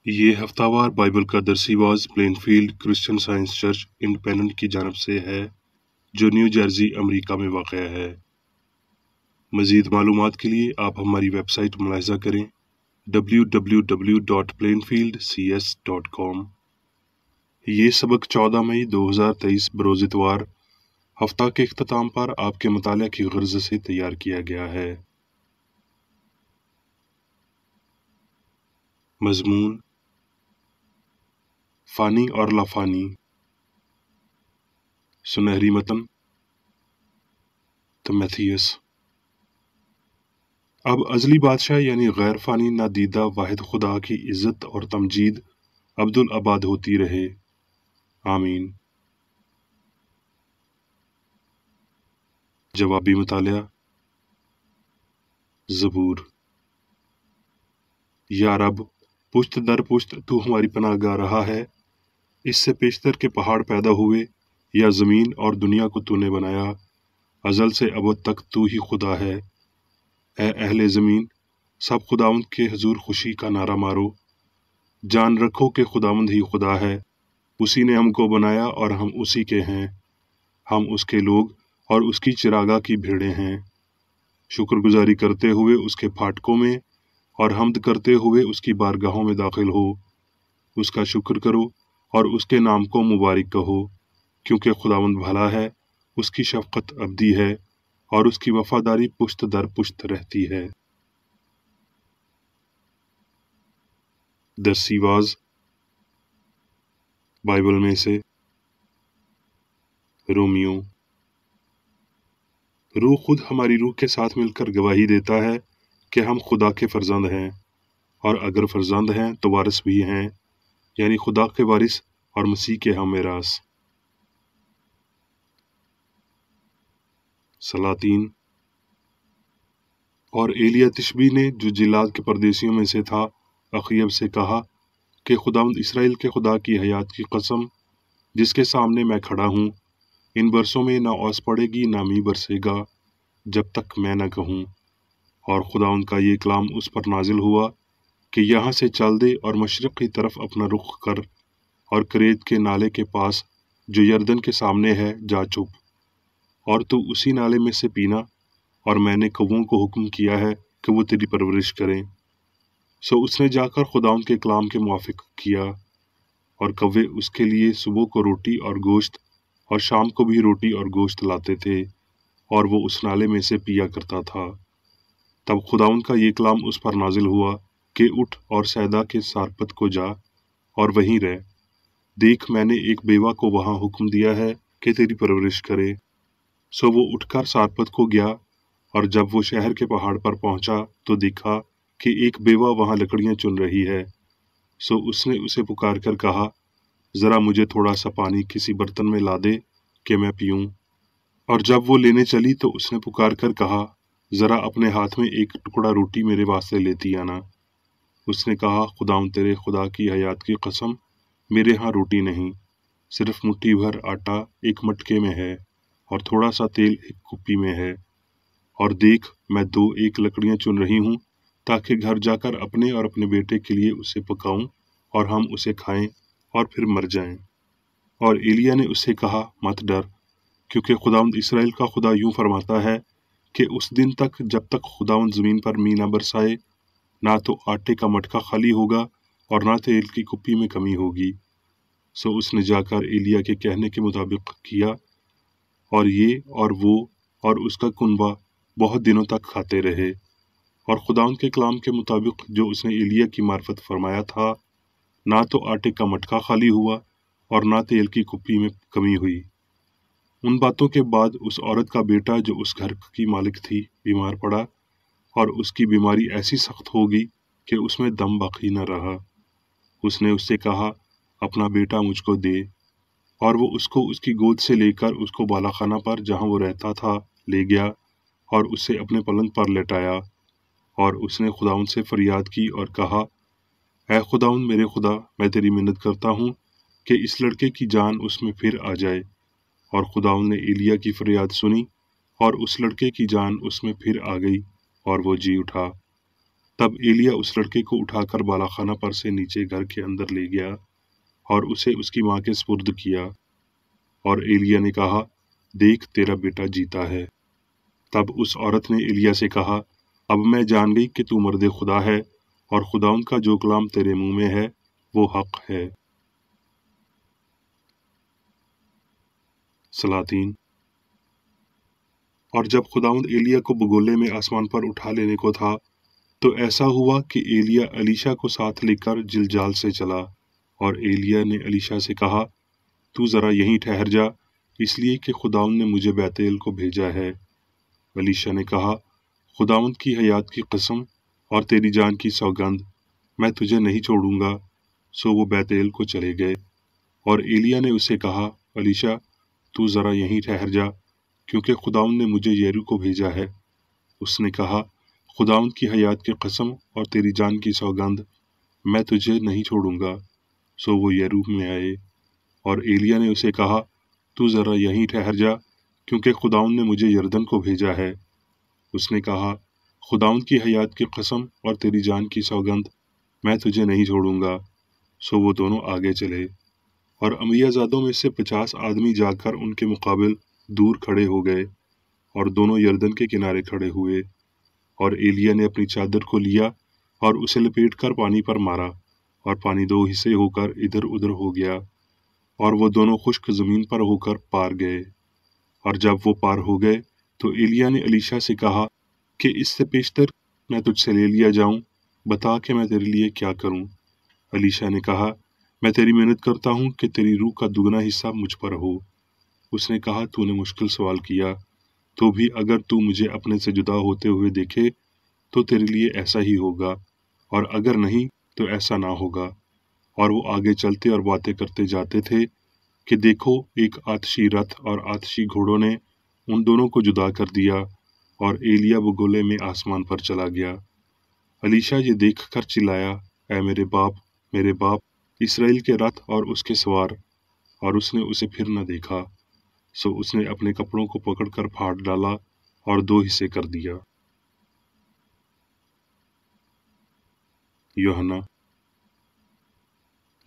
یہ ہفتہ وار بائبل کا درسی واز Plainfield Christian Science church independent کی جانب سے ہے جو نیو جرسی امریکہ میں واقع ہے۔ مزید معلومات کے لیے آپ ہماری ویب سائٹ ملاحظہ کریں www.plainfieldcs.com۔ یہ سبق 14 مئی 2023 بروز اتوار ہفتہ کے اختتام پر آپ کے مطالعہ کی غرض سے تیار کیا گیا ہے۔ مضمون فانی اور لافانی، سنہری متن تیموتھیوس۔ اب ازلی بادشاہ یعنی غیر فانی نادیدہ واحد خدا کی عزت اور تمجید ابدالآباد ہوتی رہے، آمین۔ جوابی مطالعہ۔ زبور۔ یا رب، پشت در پشت تو ہماری پناہ گاہ رہا ہے۔ اس سے پیشتر کے پہاڑ پیدا ہوئے یا زمین اور دنیا کو تو نے بنایا، ازل سے ابد تک تو ہی خدا ہے۔ اے اہل زمین، سب خداوند کے حضور خوشی کا نعرہ مارو، جان رکھو کہ خداوند ہی خدا ہے۔ اسی نے ہم کو بنایا اور ہم اسی کے ہیں، ہم اس کے لوگ اور اس کی چراگاہ کی بھیڑیں ہیں۔ شکر گزاری کرتے ہوئے اس کے پھاٹکوں میں اور حمد کرتے ہوئے اس کی بارگاہوں میں داخل ہو۔ اس کا شکر کرو اور اس کے نام کو مبارک کہو، کیونکہ خداوند بھلا ہے، اس کی شفقت ابدی ہے اور اس کی وفاداری پشت در پشت رہتی ہے۔ درسی واز بائبل میں سے رومیو۔ روح خود ہماری روح کے ساتھ مل کر گواہی دیتا ہے کہ ہم خدا کے فرزند ہیں، اور اگر فرزند ہیں تو وارث بھی ہیں، یعنی خدا کے وارث اور مسیح کے ہم میراث۔ سلاطین۔ اور ایلیا تشبی نے جو جلاد کے پردیسیوں میں سے تھا اخیب سے کہا کہ خداوند اسرائیل کے خدا کی حیات کی قسم جس کے سامنے میں کھڑا ہوں، ان برسوں میں نہ اوس پڑے گی نہ می برسے گا جب تک میں نہ کہوں۔ اور خداوند کا یہ کلام اس پر نازل ہوا کہ یہاں سے چل دے اور مشرق کی طرف اپنا رخ کر اور کریت کے نالے کے پاس جو یردن کے سامنے ہے جا چھپ، اور تو اسی نالے میں سے پینا، اور میں نے کووں کو حکم کیا ہے کہ وہ تیری پرورش کریں۔ سو اس نے جا کر خداوند کے کلام کے موافق کیا، اور کوے اس کے لیے صبح کو روٹی اور گوشت اور شام کو بھی روٹی اور گوشت لاتے تھے، اور وہ اس نالے میں سے پیا کرتا تھا۔ تب خداوند کا یہ کلام اس پر نازل ہوا کہ اٹھ اور سیدا کے سارپت کو جا اور وہیں رہ، دیکھ میں نے ایک بیوہ کو وہاں حکم دیا ہے کہ تیری پرورش کرے۔ سو وہ اٹھ کر سارپت کو گیا، اور جب وہ شہر کے پہاڑ پر پہنچا تو دیکھا کہ ایک بیوہ وہاں لکڑیاں چن رہی ہے۔ سو اس نے اسے پکار کر کہا، ذرا مجھے تھوڑا سا پانی کسی برتن میں لا دے کہ میں پیوں۔ اور جب وہ لینے چلی تو اس نے پکار کر کہا، ذرا اپنے ہاتھ میں ایک ٹکڑا روٹی میرے واسطے لیتی آنا۔ اس نے کہا، خداوند تیرے خدا کی حیات کی قسم، میرے ہاں روٹی نہیں، صرف مٹھی بھر آٹا ایک مٹکے میں ہے اور تھوڑا سا تیل ایک کپی میں ہے۔ اور دیکھ میں ایک لکڑیاں چن رہی ہوں تاکہ گھر جا کر اپنے اور اپنے بیٹے کے لیے اسے پکاؤں اور ہم اسے کھائیں اور پھر مر جائیں۔ اور ایلیا نے اسے کہا، مت ڈر، کیونکہ خداوند اسرائیل کا خدا یوں فرماتا ہے کہ اس دن تک جب تک خداوند زمین پر می نہ برسائے، نہ تو آٹے کا مٹکا خالی ہوگا اور نہ تیل کی کپی میں کمی ہوگی۔ سو اس نے جا کر ایلیا کے کہنے کے مطابق کیا، اور یہ اور وہ اور اس کا کنبہ بہت دنوں تک کھاتے رہے۔ اور خداوند کے کلام کے مطابق جو اس نے ایلیا کی معرفت فرمایا تھا، نہ تو آٹے کا مٹکا خالی ہوا اور نہ تیل کی کپی میں کمی ہوئی۔ ان باتوں کے بعد اس عورت کا بیٹا جو اس گھر کی مالک تھی بیمار پڑا، اور اس کی بیماری ایسی سخت ہوگی کہ اس میں دم باقی نہ رہا۔ اس نے اس سے کہا، اپنا بیٹا مجھ کو دے، اور وہ اس کو اس کی گود سے لے کر اس کو بالا خانہ پر جہاں وہ رہتا تھا لے گیا اور اسے اپنے پلنگ پر لٹایا۔ اور اس نے خداوند سے فریاد کی اور کہا، اے خداوند میرے خدا، میں تیری منت کرتا ہوں کہ اس لڑکے کی جان اس میں پھر آ جائے۔ اور خداوند نے ایلیا کی فریاد سنی، اور اس لڑکے کی جان اس میں پھر آ گئی اور وہ جی اٹھا۔ तब एलिया उस लड़के को उठाकर बालाखाना पर से नीचे घर के अंदर ले गया और उसे उसकी माँ के सुपुर्द किया। और एलिया ने कहा, देख तेरा बेटा जीता है। तब उस औरत ने एलिया से कहा, अब मैं जान गई कि तू मर्द खुदा है और खुदाउन का जो कलाम तेरे मुंह में है वो हक है। सलातीन। और जब खुदाउन एलिया को बगोले में आसमान पर उठा लेने को था, तो ऐसा हुआ कि एलिया अलीशा को साथ लेकर जिलजाल से चला। और एलिया ने अलीशा से कहा, तू जरा यहीं ठहर जा, इसलिए कि खुदाउन ने मुझे बैतेल को भेजा है। अलीशा ने कहा, खुदावंद की हयात की कसम और तेरी जान की सौगंध, मैं तुझे नहीं छोड़ूंगा। सो वो बैतेल को चले गए। और एलिया ने उसे कहा, अलीशा तू जरा यहीं ठहर जा, क्योंकि खुदावंद ने मुझे यरीहो को भेजा है। उसने कहा, खुदावंद की हयात की कसम और तेरी जान की सौगंध, मैं तुझे नहीं छोड़ूंगा। सो वो यरीहो में आए। और एलिया ने उसे कहा, तू जरा यहीं ठहर जा, क्योंकि खुदावंद ने मुझे यरदन को भेजा है। उसने कहा, खुदावंद की हयात की कसम और तेरी जान की सौगंध, मैं तुझे नहीं छोड़ूंगा। सो वो दोनों आगे चले। और अम्बियाजादों में से 50 आदमी जाकर उनके मुकाबिल दूर खड़े हो गए और दोनों यरदन के किनारे खड़े हुए। और एलिया ने अपनी चादर को लिया और उसे लपेटकर पानी पर मारा, और पानी 2 हिस्से होकर इधर उधर हो गया, और वो दोनों खुश्क जमीन पर होकर पार गए। और जब वो पार हो गए, तो एलिया ने अलीशा से कहा कि इससे पेशतर मैं तुझसे ले लिया जाऊं, बता कि मैं तेरे लिए क्या करूं। अलीशा ने कहा, मैं तेरी मेहनत करता हूं कि तेरी रूह का दुगना हिस्सा मुझ पर हो। उसने कहा, तूने मुश्किल सवाल किया, तो भी अगर तू मुझे अपने से जुदा होते हुए देखे तो तेरे लिए ऐसा ही होगा, और अगर नहीं तो ऐसा ना होगा। और वो आगे चलते और बातें करते जाते थे कि देखो, एक आतशी रथ और आतशी घोड़ों ने उन दोनों को जुदा कर दिया, और एलिया बगोले में आसमान पर चला गया। अलीशा ये देख कर चिल्लाया, ऐ मेरे बाप, इसराइल के रथ और उसके सवार। और उसने उसे फिर न देखा। सो उसने अपने कपड़ों को पकड़कर फाड़ डाला और 2 हिस्से कर दिया। यूहन्ना।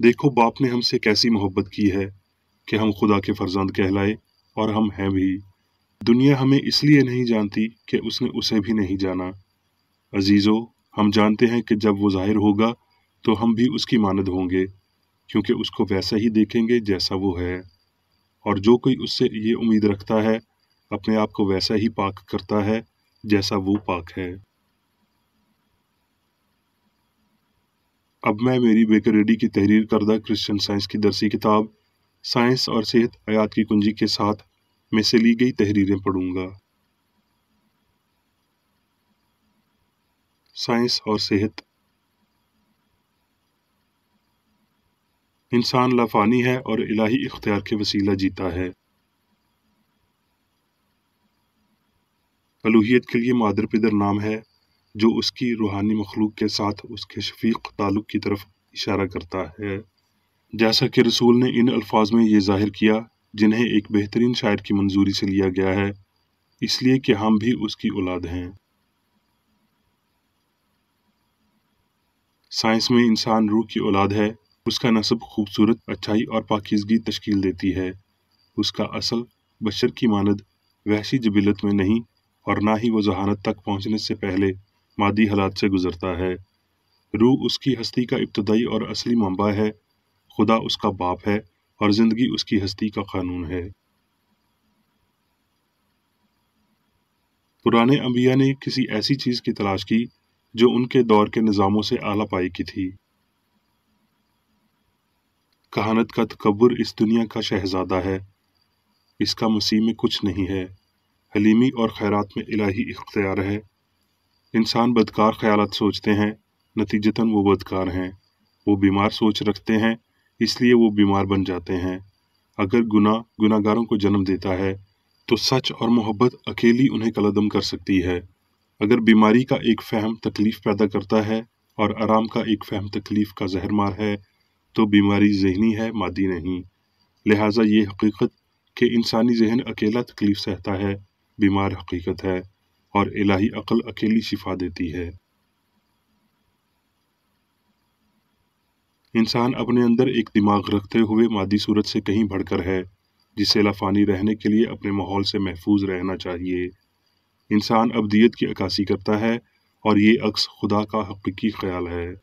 देखो, बाप ने हमसे कैसी मोहब्बत की है कि हम खुदा के फर्जंद कहलाए, और हम हैं भी। दुनिया हमें इसलिए नहीं जानती कि उसने उसे भी नहीं जाना। अजीजों, हम जानते हैं कि जब वो जाहिर होगा तो हम भी उसकी मानद होंगे, क्योंकि उसको वैसा ही देखेंगे जैसा वो है। और जो कोई उससे ये उम्मीद रखता है, अपने आप को वैसा ही पाक करता है जैसा वो पाक है। अब मैं मेरी बेकरेडी की तहरीर करदा क्रिश्चियन साइंस की दरसी किताब साइंस और सेहत हयात की कुंजी के साथ में से ली गई तहरीरें पढ़ूंगा। साइंस और सेहत। इंसान लाफानी है और इलाही इख्तियार के वसीला जीता है। अलूहियत के लिए मादर पिदर नाम है जो उसकी रूहानी मखलूक के साथ उसके शफीक ताल्लुक की तरफ इशारा करता है। जैसा कि रसूल ने इन अल्फाज में ये जाहिर किया जिन्हें एक बेहतरीन शायर की मंजूरी से लिया गया है, इसलिए कि हम भी उसकी औलाद हैं। साइंस में इंसान रूह की औलाद है। उसका नस्ब खूबसूरत अच्छाई और पाकीज़गी तश्कील देती है। उसका असल बशर की मानद वहशी जबिलत में नहीं, और ना ही वो जहानत तक पहुँचने से पहले मादी हालात से गुजरता है। रूह उसकी हस्ती का इब्तदाई और असली मंबा है। खुदा उसका बाप है और ज़िंदगी उसकी हस्ती का कानून है। पुराने अंबिया ने किसी ऐसी चीज़ की तलाश की जो उनके दौर के निज़ामों से आला पाई की थी। कहानत का तकब्बुर इस दुनिया का शहजादा है। इसका मसीह में कुछ नहीं है। हलीमी और खैरात में इलाही इख्तियार है। इंसान बदकार ख्यालात सोचते हैं, नतीजतन वो बदकार हैं। वो बीमार सोच रखते हैं, इसलिए वो बीमार बन जाते हैं। अगर गुनाहगारों को जन्म देता है तो सच और मोहब्बत अकेली उन्हें कलदम कर सकती है। अगर बीमारी का एक फ़हम तकलीफ़ पैदा करता है और आराम का एक फ़हम तकलीफ़ का जहरमार है, तो बीमारी ज़हनी है, मादी नहीं। लिहाजा ये हकीकत कि इंसानी जहन अकेला तकलीफ़ सहता है, बीमार हकीकत है, और इलाही अक्ल अकेली शिफा देती है। इंसान अपने अंदर एक दिमाग रखते हुए मादी सूरत से कहीं बढ़कर है, जिसे लाफानी रहने के लिए अपने माहौल से महफूज रहना चाहिए। इंसान अब्दियत की अक्कासी करता है और ये अक्स खुदा का हकीकी ख्याल है।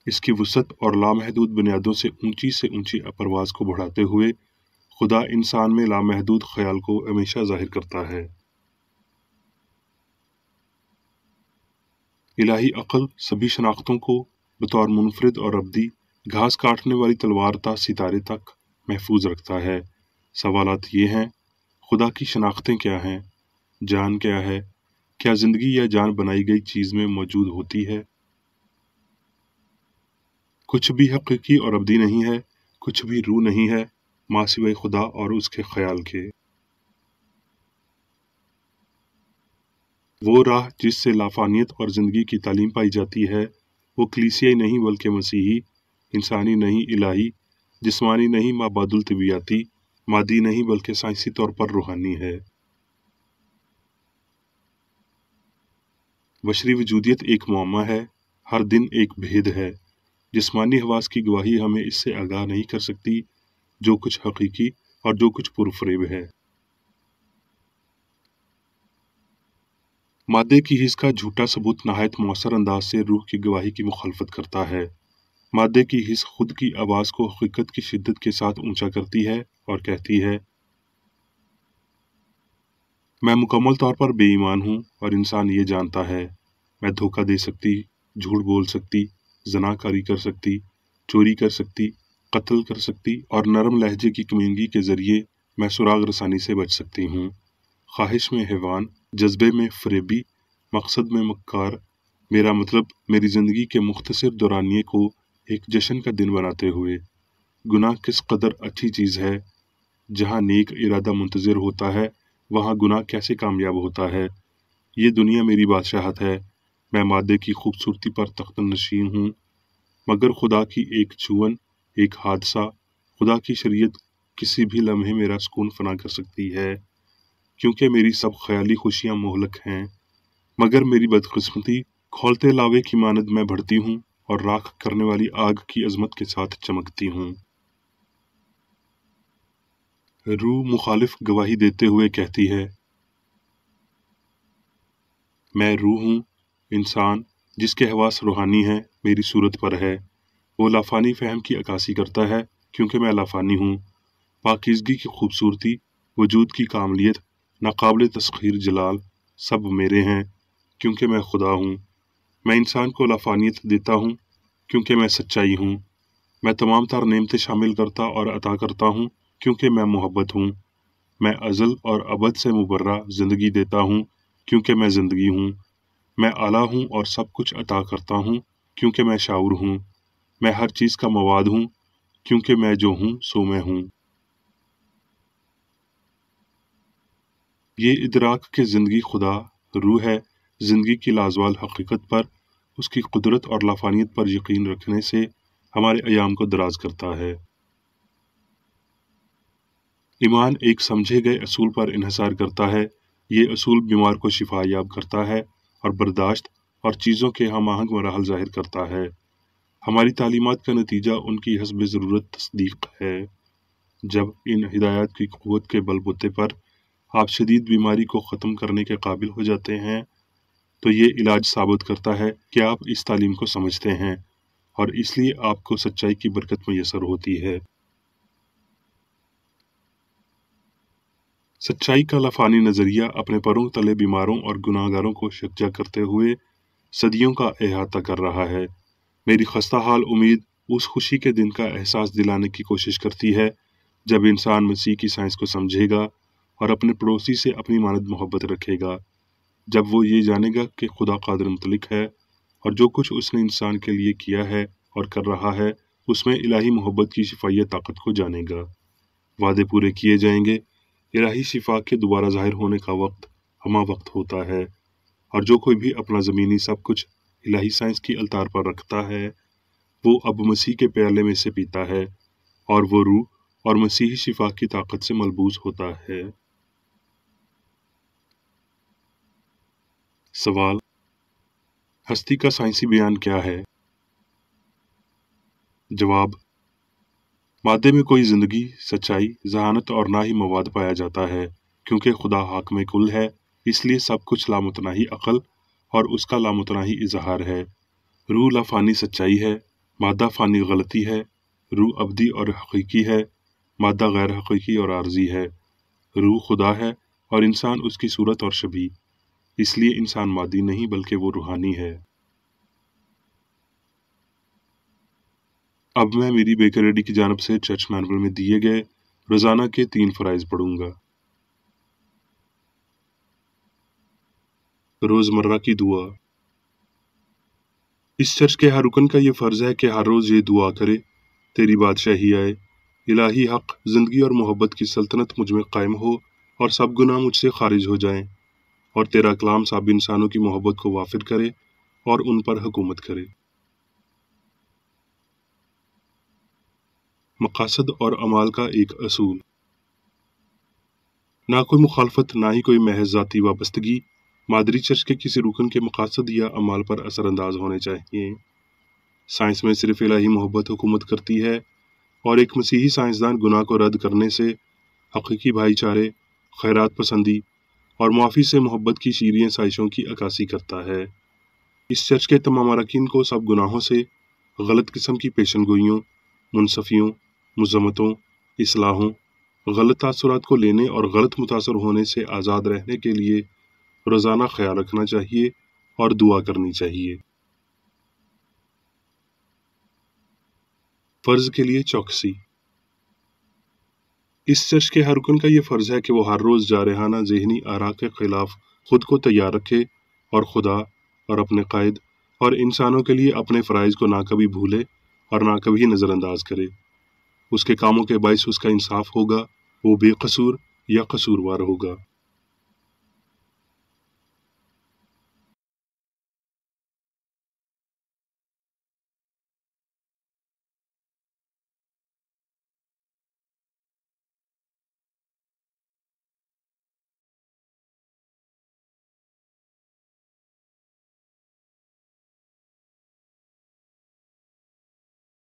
इसकी वसअत और लामहदूद बुनियादों से ऊंची परवाज़ को बढ़ाते हुए खुदा इंसान में लामहदूद ख्याल को हमेशा जाहिर करता है। इलाही अक्ल सभी शनाख्तों को बतौर मुनफरिद और अब्दी घास काटने वाली तलवार ता सितारे तक महफूज रखता है। सवालात ये हैं, खुदा की शनाख्तें क्या हैं? जान क्या है? क्या ज़िंदगी या जान बनाई गई चीज़ में मौजूद होती है? कुछ भी हकीकी और अब्दी नहीं है, कुछ भी रूह नहीं है माँ सिवाय खुदा और उसके ख्याल के। वो राह जिससे लाफानियत और ज़िंदगी की तालीम पाई जाती है, वो कलीसियाई नहीं बल्कि मसीही, इंसानी नहीं इलाही, जिस्मानी नहीं माबादुल तबीयाती, मादी नहीं बल्कि साइंसी तौर पर रूहानी है। बशरी वजूदियत एक मुअम्मा है, हर दिन एक भेद है। जिस्मानी हवास की गवाही हमें इससे आगाह नहीं कर सकती जो कुछ हकीकी और जो कुछ पुरफरेब है। मादे की हिस्स का झूठा सबूत नहायत मौसर अंदाज से रूह की गवाही की मुखालफत करता है। मादे की हिस्स खुद की आवाज़ को हकीकत की शिद्दत के साथ ऊंचा करती है और कहती है, मैं मुकम्मल तौर पर बेईमान हूँ और इंसान ये जानता है। मैं धोखा दे सकती, झूठ बोल सकती, जनाकारी कर सकती, चोरी कर सकती, कत्ल कर सकती और नरम लहजे की कमीनगी के ज़रिए मैं सुराग रसानी से बच सकती हूँ। ख्वाहिश में हैवान, जज्बे में फरेबी, मकसद में मक्कार, मेरा मतलब मेरी ज़िंदगी के मुख्तसर दौरानिए को एक जश्न का दिन बनाते हुए। गुनाह किस कदर अच्छी चीज़ है। जहाँ नेक इरादा मुंतज़िर होता है, वहाँ गुनाह कैसे कामयाब होता है। ये दुनिया मेरी बादशाहत है। मैं मादे की खूबसूरती पर तख्त नशीन हूँ, मगर खुदा की एक छुअन, एक हादसा, खुदा की शरीयत किसी भी लम्हे मेरा सुकून फना कर सकती है। क्योंकि मेरी सब ख्याली खुशियाँ मोहलक हैं, मगर मेरी बदकिस्मती खौलते लावे की मानद मैं बढ़ती हूँ और राख करने वाली आग की अजमत के साथ चमकती हूँ। रूह मुखालिफ गवाही देते हुए कहती है, मैं रूह हूँ, इंसान जिसके हवास रूहानी है मेरी सूरत पर है। वो लाफानी फ़हम की अक्कासी करता है क्योंकि मैं लाफानी हूँ। पाकीज़गी की खूबसूरती, वजूद की कामलियत, नाकाबिल तस्खीर जलाल सब मेरे हैं क्योंकि मैं खुदा हूँ। मैं इंसान को लाफानियत देता हूँ क्योंकि मैं सच्चाई हूँ। मैं तमाम तर नेमतें शामिल करता और अता करता हूँ क्योंकि मैं मोहब्बत हूँ। मैं अज़ल और अबद से मुबर्रा ज़िंदगी देता हूँ क्योंकि मैं ज़िंदगी हूँ। मैं आला हूँ और सब कुछ अता करता हूँ क्योंकि मैं शाऊर हूँ। मैं हर चीज़ का मवाद हूँ क्योंकि मैं जो हूँ सो मैं हूँ। ये इदराक के ज़िंदगी खुदा रूह है, ज़िंदगी की लाजवाल हकीकत पर, उसकी कुदरत और लाफानियत पर यकीन रखने से हमारे अयाम को दराज करता है। ईमान एक समझे गए असूल पर इन्हिसार करता है। ये असूल बीमार को शिफा याब करता है और बर्दाश्त और चीज़ों के हम आहंग मराहल जाहिर करता है। हमारी तालीमात का नतीजा उनकी हस्ब ज़रूरत तस्दीक है। जब इन हिदायत की क़ुव्वत के बलबूते पर आप शदीद बीमारी को ख़त्म करने के काबिल हो जाते हैं, तो ये इलाज साबित करता है कि आप इस तालीम को समझते हैं और इसलिए आपको सच्चाई की बरकत मैसर होती है। सच्चाई का लाफानी नज़रिया अपने परों तले बीमारों और गुनाहगारों को यकजा करते हुए सदियों का अहाता कर रहा है। मेरी खस्ता हाल उम्मीद उस खुशी के दिन का एहसास दिलाने की कोशिश करती है जब इंसान मसीह की साइंस को समझेगा और अपने पड़ोसी से अपनी मानद मोहब्बत रखेगा। जब वो ये जानेगा कि खुदा कादिर मुतलिक है और जो कुछ उसने इंसान के लिए किया है और कर रहा है उसमें इलाही मोहब्बत की शिफाई ताकत को जानेगा। वादे पूरे किए जाएंगे। इलाही शिफा के दोबारा जाहिर होने का वक्त हमा वक्त होता है और जो कोई भी अपना ज़मीनी सब कुछ इलाही साइंस की अलतार पर रखता है वो अब मसीह के प्याले में से पीता है और वो रूह और मसीही शिफा की ताकत से मलबूस होता है। सवाल, हस्ती का साइंसी बयान क्या है? جواب: مادے میں کوئی زندگی، سچائی، ذہانت اور نہ ہی مواد پایا جاتا ہے، کیونکہ خدا حاکم کل ہے، اس لیے سب کچھ لامتناہی عقل اور اس کا لامتناہی اظہار ہے۔ روح لافانی سچائی ہے، مادہ فانی غلطی ہے۔ روح ابدی اور حقیقی ہے، مادہ غیر حقیقی اور عارضی ہے۔ روح خدا ہے اور انسان اس کی صورت اور شبیہ، اس لیے انسان مادی نہیں بلکہ وہ روحانی ہے۔ اب میں میری بیکر ریڈی کی جانب سے چرچ مینول میں دیے گئے روزانہ کے 3 فرائض پڑھوں گا۔ روزمرہ کی دعا۔ اس چرچ کے ہر رکن کا یہ فرض ہے کہ ہر روز یہ دعا کرے: تیری بادشاہی آئے، الہی حق، زندگی اور محبت کی سلطنت مجھ میں قائم ہو اور سب گناہ مجھ سے خارج ہو جائیں، اور تیرا کلام سب انسانوں کی محبت کو وافر کرے اور ان پر حکومت کرے۔ مقاصد اور اعمال کا ایک اصول۔ نہ کوئی مخالفت، نہ ہی کوئی محض ذاتی وابستگی مادری چرچ کے کسی رکن کے مقاصد یا اعمال پر اثر انداز ہونے چاہیے۔ سائنس میں صرف الہی محبت حکومت کرتی ہے، اور ایک مسیحی سائنسدان گناہ کو رد کرنے سے، حقیقی بھائی چارے، خیرات پسندی اور معافی سے محبت کی شیریں سائشوں کی عکاسی کرتا ہے۔ اس چرچ کے تمام اراکین کو سب گناہوں سے، غلط قسم کی پیشن گوئیوں، منصفیوں، مذمتوں، اصلاحوں، غلط تاثرات کو لینے اور غلط متاثر ہونے سے آزاد رہنے کے لیے روزانہ خیال رکھنا چاہیے اور دعا کرنی چاہیے۔ فرض کے لیے چوکسی۔ اس چرچ کے ہر رکن کا یہ فرض ہے کہ وہ ہر روز جارحانہ ذہنی آراء کے خلاف خود کو تیار رکھے اور خدا اور اپنے قائد اور انسانوں کے لیے اپنے فرائض کو نہ کبھی بھولے اور نہ کبھی نظر انداز کرے۔ اس کے کاموں کے باعث اس کا انصاف ہوگا، وہ بے قصور یا قصوروار ہوگا۔